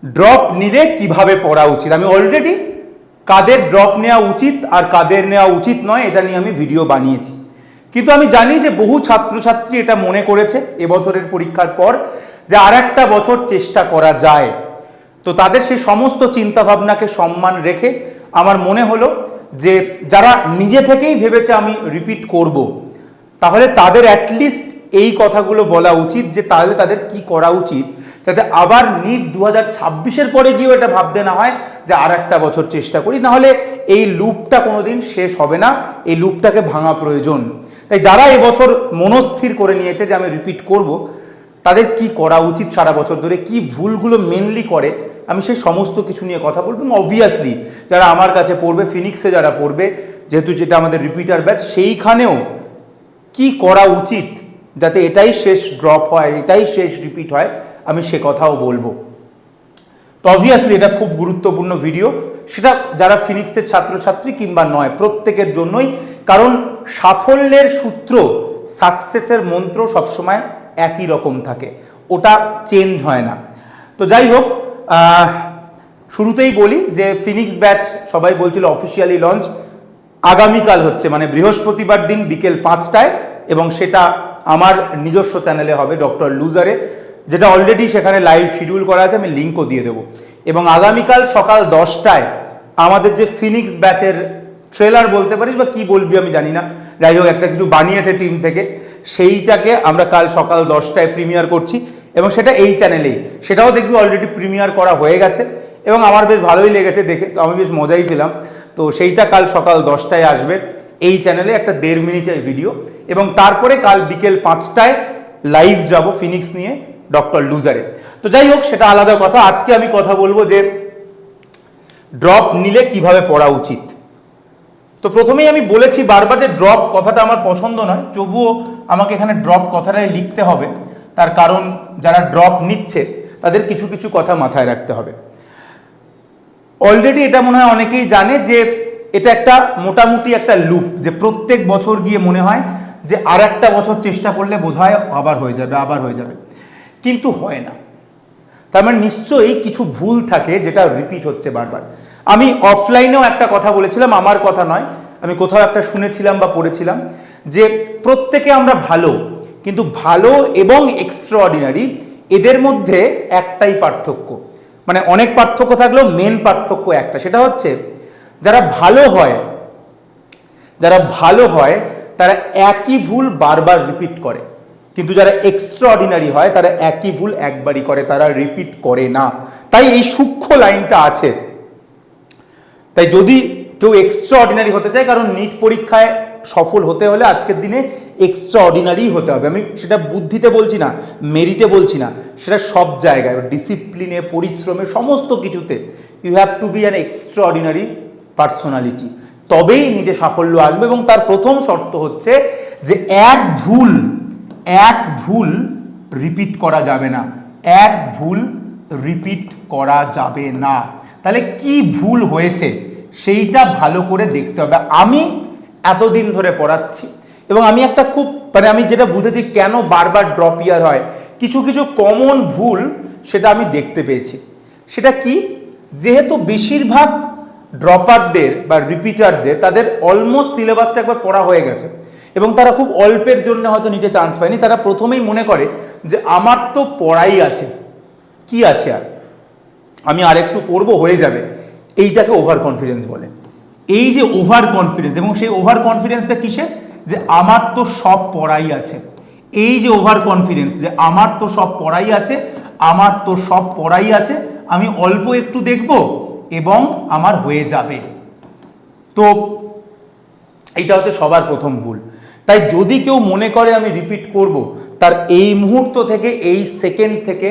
Drop নিলে কিভাবে পড়া উচিত। আমি অলরেডি কাদের ড্রপ নেওয়া উচিত আর কাদের নেওয়া উচিত নয় এটা নিয়ে আমি ভিডিও বানিয়েছি, কিন্তু আমি জানি যে বহু ছাত্রছাত্রী এটা মনে করেছে এবছরের পরীক্ষার পর যে আর একটা বছর চেষ্টা করা যায়। তো তাদের সেই সমস্ত চিন্তাভাবনাকে সম্মান রেখে আমার মনে হলো যে যারা নিজে থেকেই ভেবেছে আমি রিপিট করব, তাহলে তাদের অ্যাটলিস্ট এই কথাগুলো বলা উচিত যে তাহলে তাদের কি করা উচিত, যাতে আবার নিট 2026-এর পরে গিয়েও এটা ভাবতে না হয় যে আর একটা বছর চেষ্টা করি, নাহলে এই লুপটা কোনোদিন শেষ হবে না, এই লুপটাকে ভাঙা প্রয়োজন। তাই যারা এবছর মনস্থির করে নিয়েছে যে আমি রিপিট করব, তাদের কি করা উচিত, সারা বছর ধরে কি ভুলগুলো মেনলি করে, আমি সেই সমস্ত কিছু নিয়ে কথা বলবো। এবং অবভিয়াসলি যারা আমার কাছে পড়বে, ফিনিক্সে যারা পড়বে, যেহেতু যেটা আমাদের রিপিটার ব্যাচ, সেইখানেও কি করা উচিত যাতে এটাই শেষ ড্রপ হয়, এটাই শেষ রিপিট হয়, আমি সে কথাও বলবো। তো অবভিয়াসলি এটা খুব গুরুত্বপূর্ণ ভিডিও, সেটা যারা ফিনিক্সের ছাত্রছাত্রী কিংবা নয় প্রত্যেকের জন্যই, কারণ সাফল্যের সূত্র, সাকসেসের মন্ত্র সবসময় একই রকম থাকে, ওটা চেঞ্জ হয় না। তো যাই হোক, শুরুতেই বলি যে ফিনিক্স ব্যাচ সবাই বলছিল অফিসিয়ালি লঞ্চ আগামীকাল হচ্ছে, মানে বৃহস্পতিবার দিন বিকেল 5টায়, এবং সেটা আমার নিজস্ব চ্যানেলে হবে ডক্টর লুজারে, যেটা অলরেডি সেখানে লাইভ শিডিউল করা আছে, আমি লিঙ্কও দিয়ে দেবো। এবং আগামীকাল সকাল 10টায় আমাদের যে ফিনিক্স ব্যাচের ট্রেলার বলতে পারিস বা কি বলবি আমি জানি না, যাই হোক একটা কিছু বানিয়েছে টিম থেকে, সেইটাকে আমরা কাল সকাল 10টায় প্রিমিয়ার করছি, এবং সেটা এই চ্যানেলেই, সেটাও দেখবি অলরেডি প্রিমিয়ার করা হয়ে গেছে, এবং আমার বেশ ভালোই লেগেছে দেখে, তো আমি বেশ মজাই পেলাম। তো সেইটা কাল সকাল 10টায় আসবে এই চ্যানেলে, একটা 1.5 মিনিটের ভিডিও, এবং তারপরে কাল বিকেল 5টায় লাইভ যাব ফিনিক্স নিয়ে ডক্টর লুজারে। তো যাই হোক সেটা আলাদা কথা। আজকে আমি কথা বলবো যে ড্রপ নিলে কিভাবে পড়া উচিত। তো প্রথমেই আমি বলেছি বারবার যে ড্রপ কথাটা আমার পছন্দ নয়, তবুও আমাকে এখানে ড্রপ কথাটাই লিখতে হবে, তার কারণ যারা ড্রপ নিচ্ছে তাদের কিছু কিছু কথা মাথায় রাখতে হবে। অলরেডি এটা মনে হয় অনেকেই জানে যে এটা একটা মোটামুটি একটা লুপ, যে প্রত্যেক বছর গিয়ে মনে হয় যে আর একটা বছর চেষ্টা করলে বোধহয় আবার হয়ে যাবে, আবার হয়ে যাবে, কিন্তু হয় না। তার মানে নিশ্চয়ই কিছু ভুল থাকে যেটা রিপিট হচ্ছে বারবার। আমি অফলাইনেও একটা কথা বলেছিলাম, আমার কথা নয়, আমি কোথাও একটা শুনেছিলাম বা পড়েছিলাম যে প্রত্যেকে আমরা ভালো, কিন্তু ভালো এবং এক্সট্রাঅর্ডিনারি এদের মধ্যে একটাই পার্থক্য, মানে অনেক পার্থক্য থাকলেও মেন পার্থক্য একটা, সেটা হচ্ছে যারা ভালো হয়, যারা ভালো হয় তারা একই ভুল বারবার রিপিট করে, কিন্তু যারা এক্সট্রাঅর্ডিনারি হয় তারা একই ভুল একবারই করে, তারা রিপিট করে না। তাই এই সূক্ষ্ম লাইনটা আছে। তাই যদি কেউ এক্সট্রাঅর্ডিনারি হতে চায়, কারণ নিট পরীক্ষায় সফল হতে হলে আজকের দিনে এক্সট্রাঅর্ডিনারি হতে হবে, আমি সেটা বুদ্ধিতে বলছি না, মেরিটে বলছি না, সেটা সব জায়গায় ডিসিপ্লিনে, পরিশ্রমে, সমস্ত কিছুতে you have to be an extraordinary personality, তবেই নিজে সাফল্য আসবে। এবং তার প্রথম শর্ত হচ্ছে যে এক ভুল রিপিট করা যাবে না, এক ভুল রিপিট করা যাবে না। তাহলে কি ভুল হয়েছে সেইটা ভালো করে দেখতে হবে। আমি এতদিন ধরে পড়াচ্ছি এবং আমি একটা খুব, মানে আমি যেটা বুঝেছি কেন বারবার ড্রপ ইয়ার হয়, কিছু কিছু কমন ভুল সেটা আমি দেখতে পেয়েছি। সেটা কি, যেহেতু বেশিরভাগ ড্রপারদের বা রিপিটারদের তাদের অলমোস্ট সিলেবাসটা একবার পড়া হয়ে গেছে, এবং তারা খুব অল্পের জন্য হয়তো নিটে চান্স পায়নি, তারা প্রথমেই মনে করে যে আমার তো পড়াই আছে, কি আছে আর, আমি আরেকটু পড়বো হয়ে যাবে, এইটাকে ওভার কনফিডেন্স বলে। এই যে ওভার কনফিডেন্স, এবং সেই ওভার কনফিডেন্সটা কিসে, যে আমার তো সব পড়াই আছে, এই যে ওভার কনফিডেন্স যে আমার তো সব পড়াই আছে, আমার তো সব পড়াই আছে, আমি অল্প একটু দেখব এবং আমার হয়ে যাবে। তো এইটা হচ্ছে সবার প্রথম ভুল। তাই যদি কেউ মনে করে আমি রিপিট করব, তার এই মুহূর্ত থেকে, এই সেকেন্ড থেকে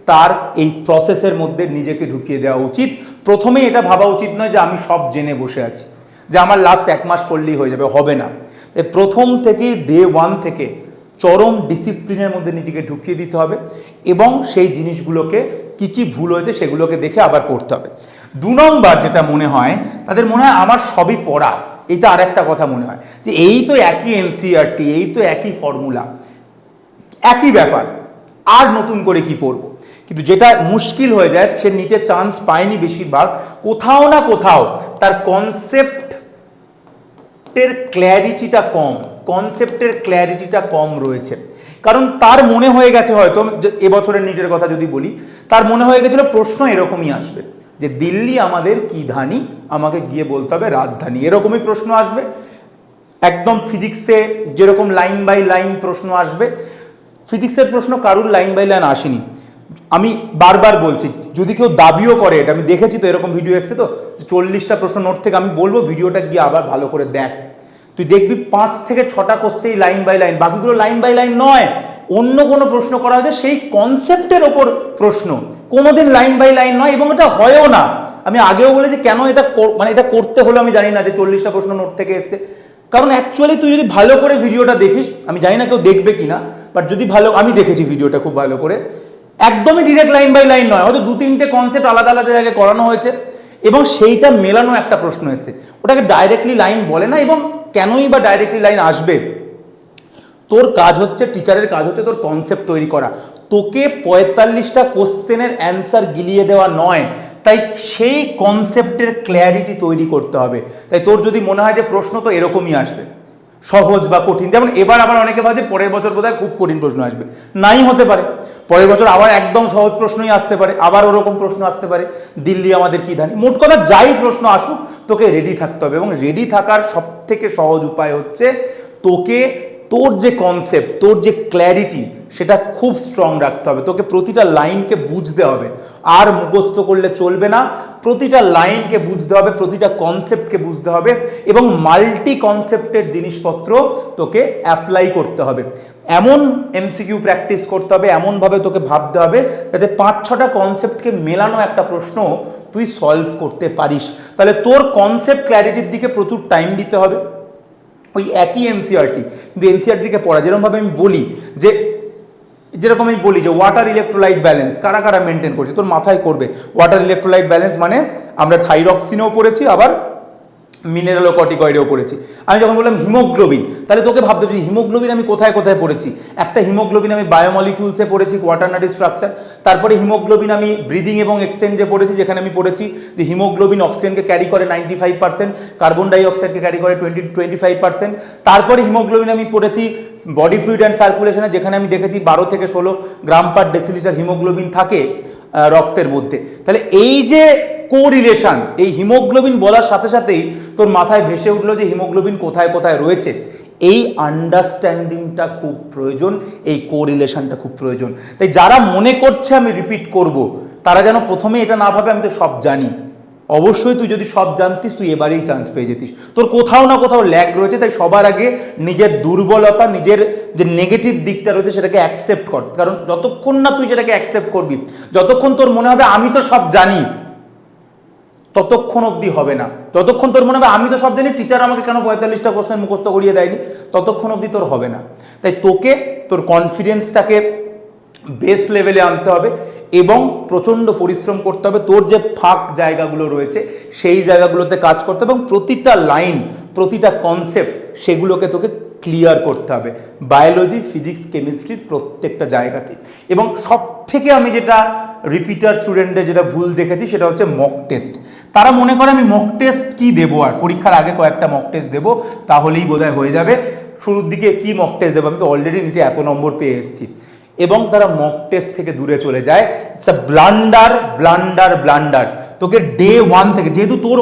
তার এই প্রসেসের মধ্যে নিজেকে ঢুকিয়ে দেওয়া উচিত। প্রথমেই এটা ভাবা উচিত নয় যে আমি সব জেনে বসে আছি, যে আমার লাস্ট 1 মাস পড়লেই হয়ে যাবে, হবে না। প্রথম থেকেই ডে 1 থেকে চরম ডিসিপ্লিনের মধ্যে নিজেকে ঢুকিয়ে দিতে হবে, এবং সেই জিনিসগুলোকে কি কি ভুল হয়েছে সেগুলোকে দেখে আবার পড়তে হবে। 2 নম্বর যেটা মনে হয়, তাদের মনে হয় আমার সবই পড়া, এটা আর একটা কথা মনে হয় যে এই তো একই এনসিইআরটি, এই তো একই ফর্মুলা, একই ব্যাপার, আর নতুন করে কি পড়ব। কিন্তু যেটা মুশকিল হয়ে যায়, সে নিটে চান্স পায়নি বেশিরভাগ, কোথাও না কোথাও তার কনসেপ্টের ক্ল্যারিটিটা কম রয়েছে। কারণ তার মনে হয়ে গেছে হয়তো, এবছরের নিটের কথা যদি বলি, তার মনে হয়ে গেছিল প্রশ্ন এরকমই আসবে যে দিল্লি আমাদের কি ধানি, আমাকে গিয়ে বলতে হবে রাজধানী, এরকমই প্রশ্ন আসবে। একদম ফিজিক্সে যেরকম লাইন বাই লাইন প্রশ্ন আসবে, ফিজিক্সের প্রশ্ন কারুর লাইন বাই লাইন আসেনি। আমি বারবার বলছি, যদি কেউ দাবিও করে, এটা আমি দেখেছি তো, এরকম ভিডিও এসছে তো, 40টা প্রশ্ন নোট থেকে, আমি বলবো ভিডিওটা গিয়ে আবার ভালো করে দেখ, তুই দেখবি 5 থেকে 6টা কোশ্চেন লাইন বাই লাইন, বাকিগুলো লাইন বাই লাইন নয়, অন্য কোনো প্রশ্ন করা হয়েছে সেই কনসেপ্টের ওপর প্রশ্ন, কোনোদিন লাইন বাই লাইন নয়, এবং এটা হয়ও না। আমি আগেও বলেছি কেন এটা মানে এটা করতে হলো আমি জানি না, যে 40টা প্রশ্ন নোট থেকে এসছে। কারণ অ্যাকচুয়ালি তুই যদি ভালো করে ভিডিওটা দেখিস, আমি জানি না কেউ দেখবে কিনা, বাট যদি ভালো, আমি দেখেছি ভিডিওটা খুব ভালো করে, একদমই ডিরেক্ট লাইন বাই লাইন নয়, হয়তো 2-3টে কনসেপ্ট আলাদা আলাদা জায়গায় করানো হয়েছে এবং সেইটা মেলানো একটা প্রশ্ন এসছে, ওটাকে ডাইরেক্টলি লাইন বলে না। এবং কেনই বা ডাইরেক্টলি লাইন আসবে? তোর কাজ হচ্ছে, টিচারের কাজ হচ্ছে তোর কনসেপ্ট তৈরি করা, তোকে 45টা কোশ্চেনের অ্যান্সার গিলিয়ে দেওয়া নয়। তাই সেই কনসেপ্টের ক্ল্যারিটি তৈরি করতে হবে। তাই তোর যদি মনে হয় যে প্রশ্ন তো এরকমই আসবে, সহজ বা কঠিন, যেমন এবার আবার অনেকে ভাবে পরের বছর বোধহয় খুব কঠিন প্রশ্ন আসবে, নাই হতে পারে, পরের বছর আবার একদম সহজ প্রশ্নই আসতে পারে, আবার ওরকম প্রশ্ন আসতে পারে, দিল্লি আমাদের কি ধানি। মোট কথা যাই প্রশ্ন আসুক, তোকে রেডি থাকতে হবে। এবং রেডি থাকার সব থেকে সহজ উপায় হচ্ছে তোকে, তোর যে কনসেপ্ট, তোর যে ক্ল্যারিটি, সেটা খুব স্ট্রং রাখতে হবে। তোকে প্রতিটা লাইনকে বুঝতে হবে, আর মুখস্থ করলে চলবে না, প্রতিটা লাইনকে বুঝতে হবে, প্রতিটা কনসেপ্টকে বুঝতে হবে, এবং মাল্টি কনসেপ্টের জিনিসপত্র তোকে অ্যাপ্লাই করতে হবে। এমন এমসিকিউ প্র্যাকটিস করতে হবে, এমনভাবে তোকে ভাবতে হবে যাতে 5-6টা কনসেপ্টকে মেলানো একটা প্রশ্ন তুই সলভ করতে পারিস। তাহলে তোর কনসেপ্ট ক্ল্যারিটির দিকে প্রচুর টাইম দিতে হবে। ওই একই এনসিইআরটি, কিন্তু এনসিইআরটিকে পড়া, যেরকমভাবে আমি বলি যেরকম আমি বলি যে ওয়াটার ইলেকট্রোলাইট ব্যালেন্স কারা কারা মেনটেন করছে, তোর মাথায় করবে ওয়াটার ইলেকট্রোলাইট ব্যালেন্স মানে আমরা থাইরক্সিনেও পড়েছি, আবার মিনারেলোকর্টিকয়েডেও পড়েছি। আমি যখন বললাম হিমোগ্লোবিন, তাহলে তোকে ভাবতে হবে হিমোগ্লোবিন আমি কোথায় কোথায় পড়েছি। একটা হিমোগ্লোবিন আমি বায়োমলিকিউলসে পড়েছি, কোয়াটারনারি স্ট্রাকচার। তারপরে হিমোগ্লোবিন আমি ব্রিদিং এবং এক্সচেঞ্জে পড়েছি, যেখানে আমি পড়েছি যে হিমোগ্লোবিন অক্সিজেনকে ক্যারি করে 95%, কার্বন ডাইঅক্সাইডকে ক্যারি করে 20-25%। তারপরে হিমোগ্লোবিন আমি পড়েছি বডি ফ্লুইড অ্যান্ড সার্কুলেশনে, যেখানে আমি দেখেছি 12 থেকে 16 গ্রাম পার ডেসিলিটার হিমোগ্লোবিন থাকে রক্তের মধ্যে। তাহলে এই যে কোরিলেশন, এই হিমোগ্লোবিন বলার সাথে সাথেই তোর মাথায় ভেসে উঠলো যে হিমোগ্লোবিন কোথায় কোথায় রয়েছে। এই আন্ডারস্ট্যান্ডিংটা খুব প্রয়োজন, এই কোরিলেশনটা খুব প্রয়োজন। তাই যারা মনে করছে আমি রিপিট করব, তারা যেন প্রথমে এটা না ভাবে আমি তো সব জানি। অবশ্যই তুই যদি সব জানতিস তুই এবারেই চান্স পেয়ে যেতিস, তোর কোথাও না কোথাও ল্যাগ রয়েছে। তাই সবার আগে নিজের দুর্বলতা, নিজের যে নেগেটিভ দিকটা রয়েছে সেটাকে অ্যাকসেপ্ট কর। কারণ যতক্ষণ না তুই সেটাকে অ্যাকসেপ্ট করবি, যতক্ষণ তোর মনে হবে আমি তো সব জানি, ততক্ষণ অবধি হবে না। যতক্ষণ তোর মনে হবে আমি তো সব জানি, টিচার আমাকে কেন 45টা কোশ্চেন মুখস্থ করিয়ে দেয়নি, ততক্ষণ অবধি তোর হবে না। তাই তোকে তোর কনফিডেন্সটাকে বেস লেভেলে আনতে হবে এবং প্রচণ্ড পরিশ্রম করতে হবে। তোর যে ফাঁক জায়গাগুলো রয়েছে সেই জায়গাগুলোতে কাজ করতে হবে এবং প্রতিটা লাইন, প্রতিটা কনসেপ্ট সেগুলোকে তোকে ক্লিয়ার করতে হবে, বায়োলজি, ফিজিক্স, কেমিস্ট্রির প্রত্যেকটা জায়গাতে। এবং সব থেকে আমি যেটা রিপিটার স্টুডেন্টদের যেটা ভুল দেখেছি সেটা হচ্ছে মক টেস্ট। তারা মনে করে আমি মক টেস্ট কি দেবো, আর পরীক্ষার আগে কয়েকটা মক টেস্ট দেবো তাহলেই বোধহয় হয়ে যাবে, শুরুর দিকে কি মক টেস্ট দেবো, আমি তো অলরেডি নিটে এত নম্বর পেয়ে এসেছি। এবং তারা মক টেস্ট থেকে দূরে চলে যায়। It's a blunder blunder blunder. তোকে ডে 1 থেকে, যেহেতু তোর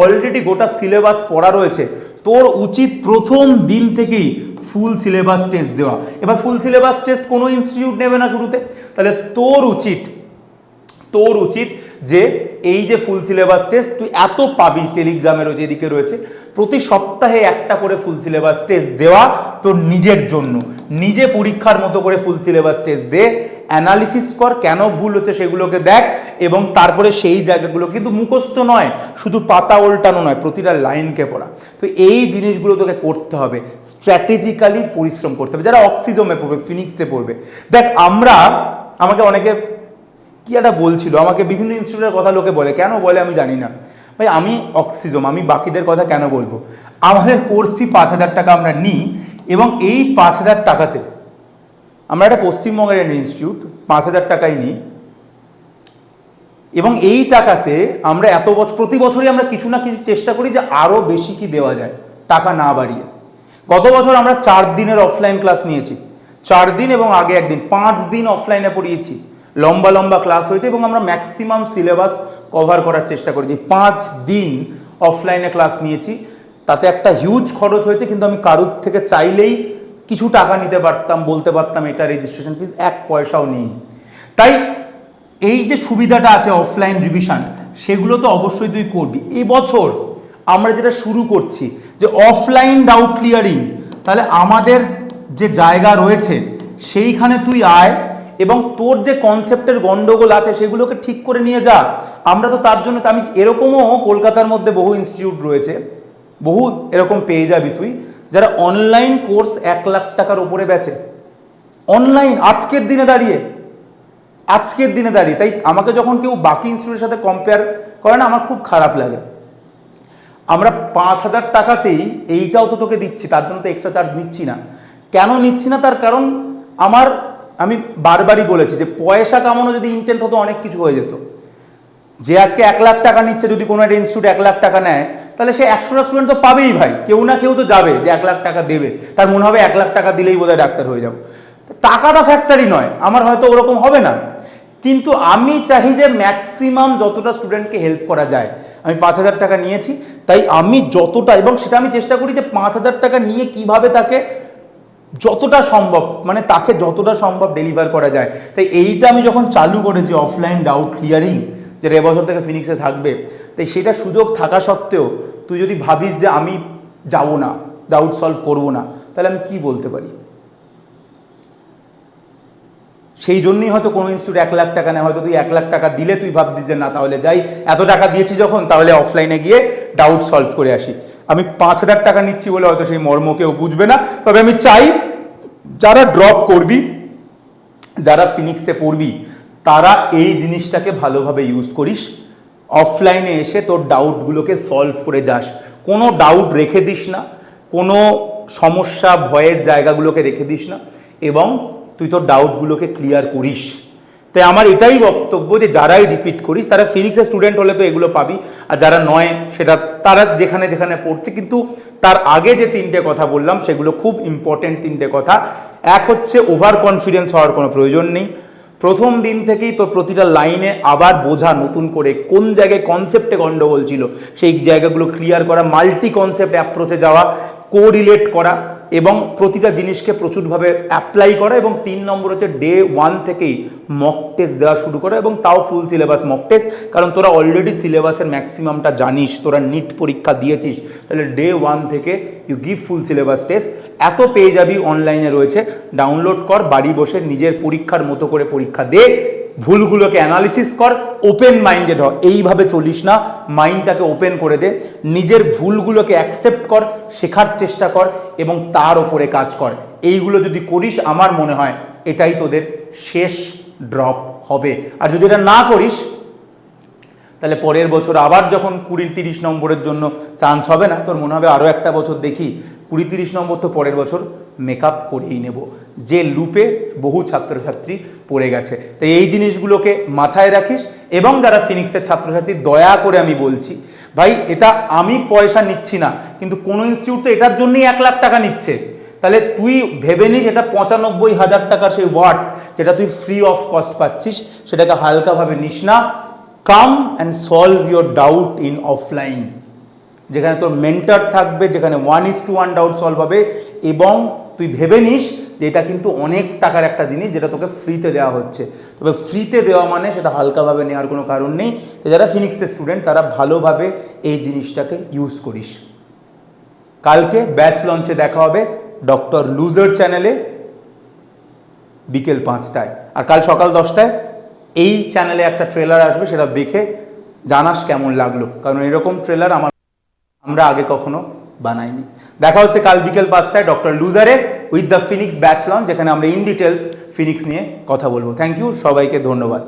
অলরেডি গোটা সিলেবাস পড়া রয়েছে, তোর উচিত প্রথম দিন থেকেই ফুল সিলেবাস টেস্ট দেওয়া। এবার ফুল সিলেবাস টেস্ট কোনো ইনস্টিটিউট নেবে না শুরুতে, তাহলে তোর উচিত যে এই যে ফুল সিলেবাস টেস্ট তুই এত পাবি, টেলিগ্রামে রয়েছে, এদিকে রয়েছে, প্রতি সপ্তাহে একটা করে ফুল সিলেবাস টেস্ট দেওয়া তোর নিজের জন্য। নিজে পরীক্ষার মতো করে ফুল সিলেবাস টেস্ট দে, অ্যানালিসিস কর কেন ভুল হচ্ছে সেগুলোকে দেখ, এবং তারপরে সেই জায়গাগুলো কিন্তু মুখস্থ নয়, শুধু পাতা উল্টানো নয়, প্রতিটা লাইনকে পড়া। তো এই জিনিসগুলো তোকে করতে হবে, স্ট্র্যাটেজিক্যালি পরিশ্রম করতে হবে। যারা অক্সিজমে পড়বে, ফিনিক্সে পড়বে, দেখ আমাকে অনেকে কি একটা বলছিল, আমাকে বিভিন্ন ইনস্টিটিউটের কথা লোকে বলে, কেন বলে আমি জানি না ভাই, আমি অক্সিজম, আমি বাকিদের কথা কেন বলবো। আমাদের কোর্স ফি 5,000 টাকা আমরা নিই এবং এই 5,000 টাকাতে আমরা একটা পশ্চিমবঙ্গের ইনস্টিটিউট 5,000 টাকাই নিই, এবং এই টাকাতে আমরা এত বছর প্রতি বছরই আমরা কিছু না কিছু চেষ্টা করি যে আরও বেশি কি দেওয়া যায় টাকা না বাড়িয়ে। গত বছর আমরা 4 দিনের অফলাইন ক্লাস নিয়েছি, 4 দিন এবং আগে একদিন 5 দিন অফলাইনে পড়িয়েছি, লম্বা লম্বা ক্লাস হয়েছে এবং আমরা ম্যাক্সিমাম সিলেবাস কভার করার চেষ্টা করেছি। 5 দিন অফলাইনে ক্লাস নিয়েছি, তাতে একটা হিউজ খরচ হয়েছে, কিন্তু আমি কারুর থেকে চাইলেই কিছু টাকা নিতে পারতাম, বলতে পারতাম এটা রেজিস্ট্রেশন ফিস, 1 পয়সাও নেই। তাই এই যে সুবিধাটা আছে অফলাইন রিভিশন, সেগুলো তো অবশ্যই তুই করবি। এবছর আমরা যেটা শুরু করছি যে অফলাইন ডাউট ক্লিয়ারিং, তাহলে আমাদের যে জায়গা রয়েছে সেইখানে তুই আয় এবং তোর যে কনসেপ্টের গন্ডগোল আছে সেগুলোকে ঠিক করে নিয়ে যা। আমরা তো তার জন্য, আমি এরকমও কলকাতার মধ্যে বহু ইনস্টিটিউট রয়েছে, বহু এরকম পেয়ে যাবি তুই, যারা অনলাইন কোর্স 1 লাখ টাকার উপরে বেচে অনলাইন আজকের দিনে দাঁড়িয়ে। তাই আমাকে যখন কেউ বাকি ইনস্টিটিউটের সাথে কম্পেয়ার করে না, আমার খুব খারাপ লাগে। আমরা 5,000 টাকাতেই এইটাও তো তোকে দিচ্ছি, তার জন্য তো এক্সট্রা চার্জ নিচ্ছি না। কেন নিচ্ছি না, তার কারণ আমি বারবারই বলেছি যে পয়সা কামানো যদি ইন্টেন্ট হতো অনেক কিছু হয়ে যেত। যে আজকে 1 লাখ টাকা নিচ্ছে, যদি কোনো একটা ইনস্টিটিউট 1 লাখ টাকা নেয়, তাহলে সে 100টা স্টুডেন্ট তো পাবেই ভাই, কেউ না কেউ তো যাবে যে 1 লাখ টাকা দেবে, তার মনে হবে 1 লাখ টাকা দিলেই বোধহয় ডাক্তার হয়ে যাবো। টাকাটা ফ্যাক্টরি নয়, আমার হয়তো ওরকম হবে না, কিন্তু আমি চাই যে ম্যাক্সিমাম যতটা স্টুডেন্টকে হেল্প করা যায়। আমি 5,000 টাকা নিয়েছি, তাই আমি যতটা, এবং সেটা আমি চেষ্টা করি যে 5,000 টাকা নিয়ে কিভাবে তাকে যতটা সম্ভব, মানে তাকে যতটা সম্ভব ডেলিভার করা যায়। তাই এইটা আমি যখন চালু করেছি অফলাইন ডাউট ক্লিয়ারিং, যেটা এবছর থেকে ফিনিক্সে থাকবে, তাই সেটা সুযোগ থাকা সত্ত্বেও তুই যদি ভাবিস যে আমি যাব না, ডাউট সলভ করব না, তাহলে আমি কি বলতে পারি? সেই জন্যই হয়তো কোনো ইনস্টিটিউট 1 লাখ টাকা নেয়, হয়তো তুই 1 লাখ টাকা দিলে তুই ভাবতিস যে না তাহলে যাই, এত টাকা দিয়েছি যখন, তাহলে অফলাইনে গিয়ে ডাউট সলভ করে আসি। আমি 5,000 টাকা নিচ্ছি বলে হয়তো সেই মর্ম কেউ বুঝবে না, তবে আমি চাই যারা ড্রপ করবি, যারা ফিনিক্সে পড়বি, তারা এই জিনিসটাকে ভালোভাবে ইউজ করিস। অফলাইনে এসে তোর ডাউটগুলোকে সলভ করে যাস, কোনো ডাউট রেখে দিস না, কোনো সমস্যা ভয়ের জায়গাগুলোকে রেখে দিস না, এবং তুই তোর ডাউটগুলোকে ক্লিয়ার করিস। তাই আমার এটাই বক্তব্য যে যারাই রিপিট করিস তারা ফিনিক্সের স্টুডেন্ট হলে তো এগুলো পাবি, আর যারা নয় সেটা তারা যেখানে যেখানে পড়ছে। কিন্তু তার আগে যে 3টে কথা বললাম সেগুলো খুব ইম্পর্টেন্ট 3টে কথা। এক হচ্ছে ওভার কনফিডেন্স হওয়ার কোনো প্রয়োজন নেই। প্রথম দিন থেকেই তোর প্রতিটা লাইনে আবার বোঝা নতুন করে কোন জায়গায় কনসেপ্টে গন্ডগোল ছিল, সেই জায়গাগুলো ক্লিয়ার করা, মাল্টি কনসেপ্ট অ্যাপ্রোচে যাওয়া, কোরিলেট করা এবং প্রতিটা জিনিসকে প্রচুরভাবে অ্যাপ্লাই করা। এবং 3 নম্বর হচ্ছে ডে 1 থেকেই মক টেস্ট দেওয়া শুরু করা, এবং তাও ফুল সিলেবাস মক টেস্ট। কারণ তোরা অলরেডি সিলেবাসের ম্যাক্সিমামটা জানিস, তোরা নিট পরীক্ষা দিয়েছিস, তাহলে ডে 1 থেকে you give full syllabus test. এত পেয়ে যাবি, অনলাইনে রয়েছে, ডাউনলোড কর, বাড়ি বসে নিজের পরীক্ষার মতো করে পরীক্ষা দে, ভুলগুলোকে অ্যানালিসিস কর, ওপেন মাইন্ডেড হ। এইভাবে চলিস না, মাইন্ডটাকে ওপেন করে দে, নিজের ভুলগুলোকে অ্যাকসেপ্ট কর, শেখার চেষ্টা কর এবং তার ওপরে কাজ কর। এইগুলো যদি করিস, আমার মনে হয় এটাই তোদের শেষ ড্রপ হবে। আর যদি এটা না করিস, তাহলে পরের বছর আবার যখন 20-30 নম্বরের জন্য চান্স হবে না, তোর মনে হবে আরও একটা বছর দেখি, 20-30 নম্বর তো পরের বছর মেকআপ করেই নেব, যে লুপে বহু ছাত্রছাত্রী পড়ে গেছে। তাই এই জিনিসগুলোকে মাথায় রাখিস। এবং যারা ফিনিক্সের ছাত্রছাত্রী, দয়া করে আমি বলছি ভাই, এটা আমি পয়সা নিচ্ছি না, কিন্তু কোনো ইনস্টিটিউট তো এটার জন্যই 1 লাখ টাকা নিচ্ছে, তাহলে তুই ভেবে নিস এটা 95,000 টাকার সেই ওয়ার্ড, যেটা তুই ফ্রি অফ কস্ট পাচ্ছিস, সেটাকে হালকাভাবে নিস না। Come and solve your doubt in offline, যেখানে তোর মেন্টর থাকবে, যেখানে 1:1 ডাউট সলভ হবে। এবং তুই ভেবে নিস যে এটা কিন্তু অনেক টাকার একটা জিনিস, যেটা তোকে ফ্রিতে দেওয়া হচ্ছে। তবে ফ্রিতে দেওয়া মানে সেটা হালকাভাবে নেওয়ার কোনো কারণ নেই। যারা ফিনিক্সের স্টুডেন্ট তারা ভালোভাবে এই জিনিসটাকে ইউজ করিস। কালকে ব্যাচ লঞ্চে দেখা হবে ডক্টর লুজার চ্যানেলে বিকেল 5টায়, আর কাল সকাল 10টায় এই চ্যানেলে একটা ট্রেলার আসবে, সেটা দেখে জানাস কেমন লাগলো, কারণ এরকম ট্রেলার আমরা আগে কখনো বানাইনি। দেখা হচ্ছে কাল বিকেল 5টায় ডক্টর লুজারে with the Phoenix batch launch, যেখানে আমরা ইন ডিটেলস ফিনিক্স নিয়ে কথা বলবো। থ্যাংক ইউ, সবাইকে ধন্যবাদ।